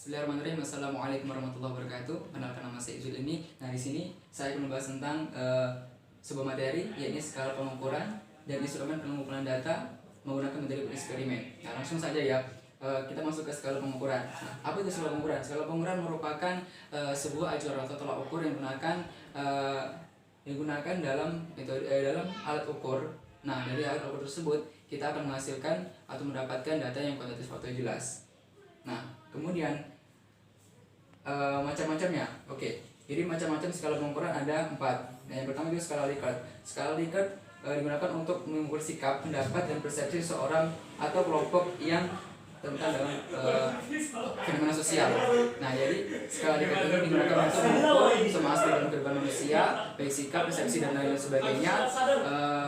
Bismillahirrahmanirrahim. Assalamualaikum warahmatullahi wabarakatuh. Kenalkan, nama saya Izul ini. Nah, di sini saya akan membahas tentang sebuah materi, yaitu skala pengukuran dan instrumen pengumpulan data menggunakan metode eksperimen. Nah, langsung saja ya. Kita masuk ke skala pengukuran. Nah, apa itu skala pengukuran? Skala pengukuran merupakan sebuah acuan atau tolak ukur yang digunakan dalam metode dalam alat ukur. Nah, dari alat ukur tersebut kita akan menghasilkan atau mendapatkan data yang kuantitatif atau jelas. Nah, kemudian macam-macamnya. Oke, jadi macam-macam skala pengukuran ada 4. Nah, yang pertama itu skala Likert. Skala Likert digunakan untuk mengukur sikap, pendapat, dan persepsi seorang atau kelompok yang tentang dalam fenomena sosial. Nah, jadi skala Likert ini digunakan untuk mengukur semua aspek dalam kehidupan manusia, baik sikap, persepsi, dan lain sebagainya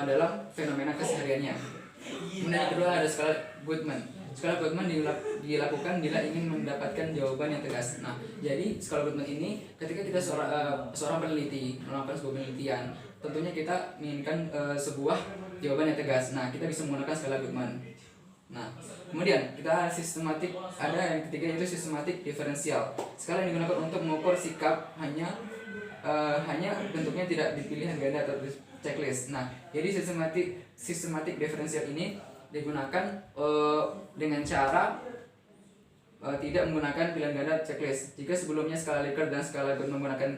dalam fenomena kesehariannya. Kemudian yang kedua ada skala Goodman. Skala Goodman dilakukan bila ingin mendapatkan jawaban yang tegas. Nah, jadi skala Goodman ini ketika kita seorang peneliti melakukan sebuah penelitian, tentunya kita menginginkan sebuah jawaban yang tegas. Nah, kita bisa menggunakan skala Goodman. Nah, kemudian kita sistematik, ada yang ketiga yaitu sistematik diferensial. Skala yang digunakan untuk mengukur sikap hanya bentuknya tidak dipilihan ganda atau checklist. Nah, jadi sistematik diferensial ini digunakan dengan cara tidak menggunakan pilihan ganda checklist. Jika sebelumnya skala Likert dan skala Goodman menggunakan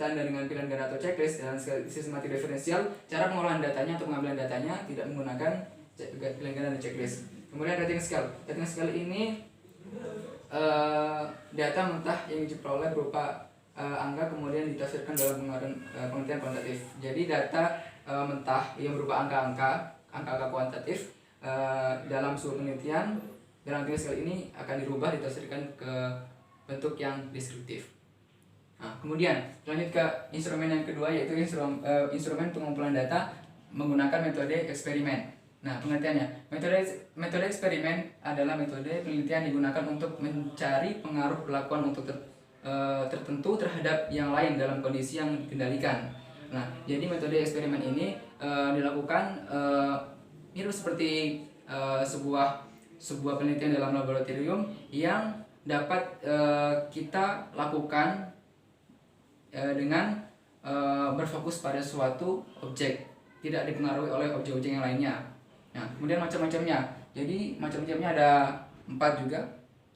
tanda dengan pilihan ganda atau checklist, dan sistematik diferensial, cara pengolahan datanya atau pengambilan datanya tidak menggunakan pilihan ganda dan checklist. Kemudian rating scale. Rating scale ini data mentah yang diperoleh berupa angka kemudian ditafsirkan dalam pengertian kuantitatif. Jadi data mentah yang berupa angka kuantitatif dalam suatu penelitian dalam rating scale ini akan dirubah ditafsirkan ke bentuk yang deskriptif. Nah, kemudian lanjut ke instrumen yang kedua, yaitu instrumen pengumpulan data menggunakan metode eksperimen. Nah, pengertiannya, metode eksperimen adalah metode penelitian digunakan untuk mencari pengaruh perlakuan untuk tertentu terhadap yang lain dalam kondisi yang dikendalikan. Nah, jadi metode eksperimen ini dilakukan mirip seperti sebuah penelitian dalam laboratorium yang dapat kita lakukan dengan berfokus pada suatu objek, tidak dipengaruhi oleh objek-objek yang lainnya. Nah, kemudian macam-macamnya. Jadi macam-macamnya ada 4 juga.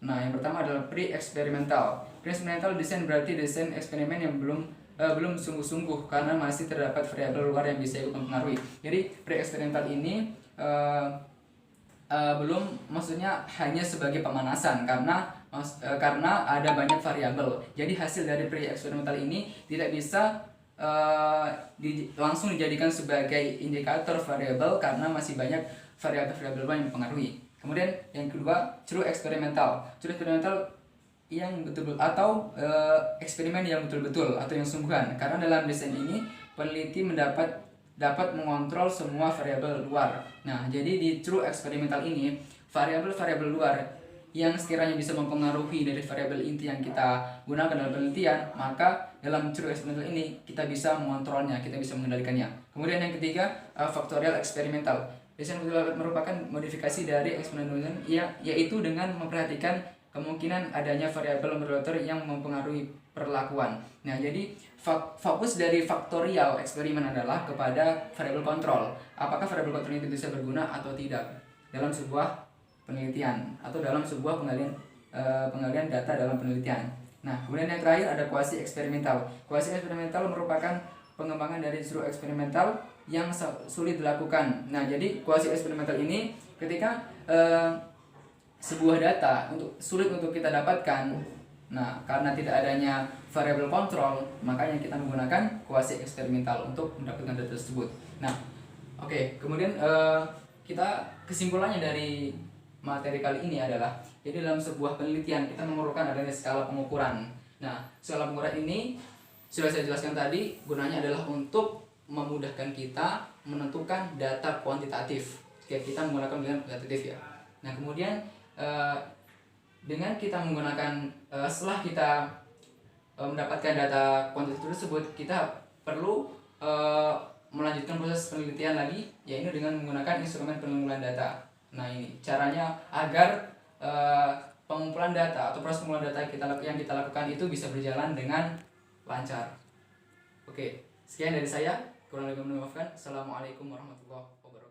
Nah, yang pertama adalah pre-eksperimental. Pre-eksperimental desain berarti desain eksperimen yang belum sungguh-sungguh karena masih terdapat variabel luar yang bisa ikut mempengaruhi. Jadi pre-eksperimental ini belum, maksudnya hanya sebagai pemanasan karena ada banyak variabel. Jadi hasil dari pre-eksperimental ini tidak bisa langsung dijadikan sebagai indikator variabel karena masih banyak variabel yang mempengaruhi. Kemudian yang kedua, true eksperimental. True eksperimental yang betul-betul atau eksperimen yang betul-betul atau yang sungguhan, karena dalam desain ini peneliti dapat mengontrol semua variabel luar. Nah, jadi di true eksperimental ini variabel-variabel luar yang sekiranya bisa mempengaruhi dari variabel inti yang kita gunakan dalam penelitian, maka dalam true eksperimental ini kita bisa mengontrolnya, kita bisa mengendalikannya. Kemudian yang ketiga, faktorial eksperimental. Desain merupakan modifikasi dari eksperimental yaitu dengan memperhatikan kemungkinan adanya variabel moderator yang mempengaruhi perlakuan. Nah, jadi fokus dari faktorial eksperimen adalah kepada variabel kontrol. Apakah variabel kontrol itu bisa berguna atau tidak dalam sebuah penelitian atau dalam sebuah pengalian data dalam penelitian. Nah, kemudian yang terakhir ada kuasi eksperimental. Kuasi eksperimental merupakan pengembangan dari true eksperimental yang sulit dilakukan. Nah, jadi kuasi eksperimental ini ketika sebuah data sulit untuk kita dapatkan. Nah, karena tidak adanya variabel kontrol, makanya kita menggunakan kuasi eksperimental untuk mendapatkan data tersebut. Nah, oke, kemudian kita kesimpulannya dari materi kali ini adalah, jadi dalam sebuah penelitian kita memerlukan adanya skala pengukuran. Nah, skala pengukuran ini sudah saya jelaskan tadi, gunanya adalah untuk memudahkan kita menentukan data kuantitatif. Kita menggunakan dengan kuantitatif ya. Nah, kemudian dengan kita menggunakan setelah kita mendapatkan data kuantitatif tersebut, kita perlu melanjutkan proses penelitian lagi, yaitu dengan menggunakan instrumen pengumpulan data. Nah, ini caranya agar pengumpulan data atau proses pengumpulan data yang kita lakukan itu bisa berjalan dengan lancar. Oke, sekian dari saya. Kurang lebih memaafkan. Assalamualaikum warahmatullahi wabarakatuh.